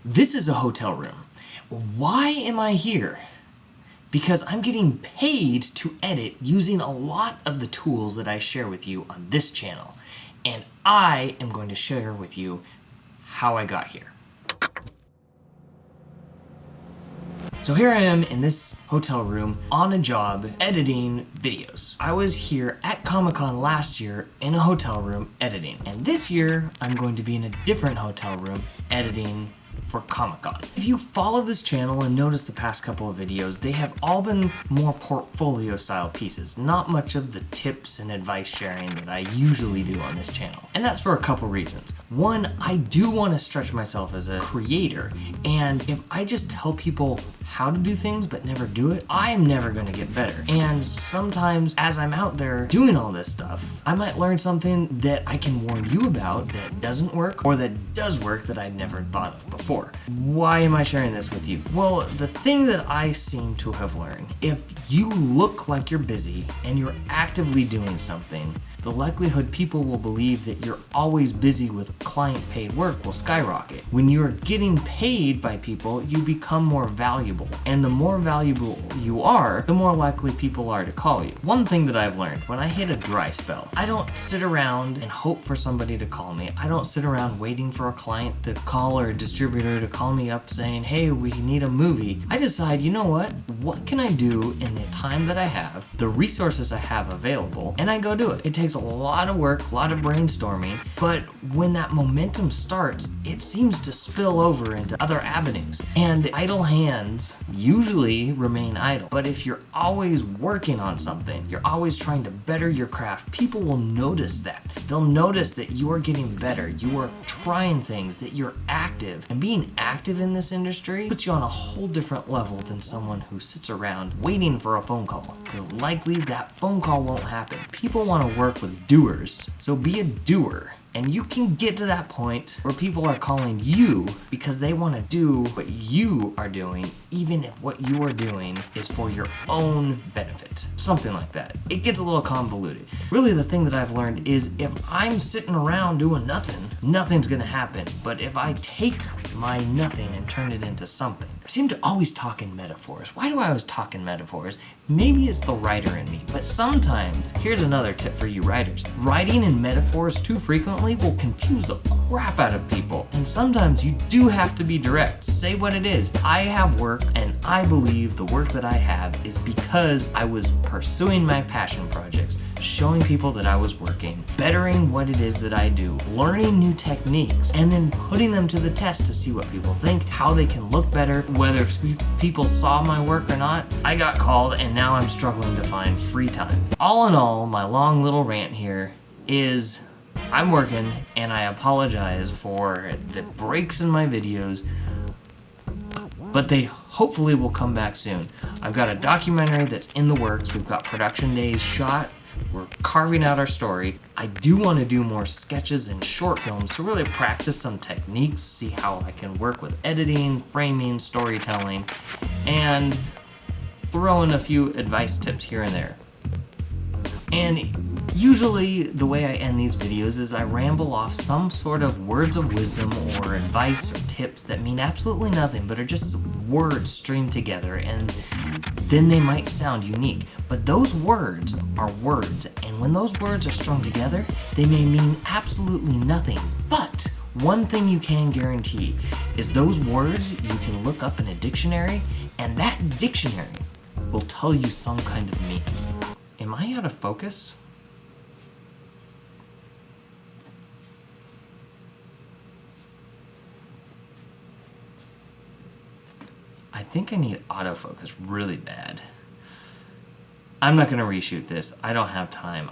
This is a hotel room. Why am I here? Because I'm getting paid to edit using a lot of the tools that I share with you on this channel. And I am going to share with you how I got here. So here I am in this hotel room on a job editing videos. I was here at Comic-Con last year in a hotel room editing. And this year I'm going to be in a different hotel room editing for Comic-Con. If you follow this channel and notice the past couple of videos, they have all been more portfolio style pieces, not much of the tips and advice sharing that I usually do on this channel. And that's for a couple reasons. One, I do want to stretch myself as a creator, and if I just tell people how to do things but never do it, I'm never going to get better. And sometimes as I'm out there doing all this stuff, I might learn something that I can warn you about that doesn't work or that does work that I'd never thought of before. Why am I sharing this with you? Well, the thing that I seem to have learned, if you look like you're busy and you're actively doing something, the likelihood people will believe that you're always busy with client paid work will skyrocket. When you're getting paid by people, you become more valuable. And the more valuable you are, the more likely people are to call you. One thing that I've learned, when I hit a dry spell, I don't sit around and hope for somebody to call me. I don't sit around waiting for a client to call or a distributor to call me up saying, hey, we need a movie. I decide, you know what? What can I do in the time that I have, the resources I have available, and I go do it. It takes a lot of work, a lot of brainstorming, but when that momentum starts, it seems to spill over into other avenues. And idle hands usually remain idle. But if you're always working on something, you're always trying to better your craft, people will notice that. They'll notice that you are getting better, you are trying things, that you're active. And being active in this industry puts you on a whole different level than someone who sits around waiting for a phone call, because likely that phone call won't happen. People want to work with doers, so be a doer. And you can get to that point where people are calling you because they want to do what you are doing, even if what you are doing is for your own benefit. Something like that. It gets a little convoluted. Really, the thing that I've learned is if I'm sitting around doing nothing, nothing's gonna happen. But if I take my nothing and turn it into something, I seem to always talk in metaphors. Why do I always talk in metaphors? Maybe it's the writer in me, but sometimes, here's another tip for you writers. Writing in metaphors too frequently will confuse the crap out of people. And sometimes you do have to be direct. Say what it is. I have work, and I believe the work that I have is because I was pursuing my passion projects, showing people that I was working, bettering what it is that I do, learning new techniques, and then putting them to the test to see what people think, how they can look better, whether people saw my work or not. I got called, and now I'm struggling to find free time. All in all, my long little rant here is I'm working, and I apologize for the breaks in my videos, but they hopefully will come back soon. I've got a documentary that's in the works. We've got production days shot. We're carving out our story. I do want to do more sketches and short films to really practice some techniques, see how I can work with editing, framing, storytelling, and throw in a few advice tips here and there. And usually the way I end these videos is I ramble off some sort of words of wisdom or advice or tips that mean absolutely nothing but are just words streamed together, and then they might sound unique. But those words are words, and when those words are strung together, they may mean absolutely nothing. But one thing you can guarantee is those words you can look up in a dictionary, and that dictionary will tell you some kind of meaning. Am I out of focus? I think I need autofocus really bad. I'm not going to reshoot this. I don't have time.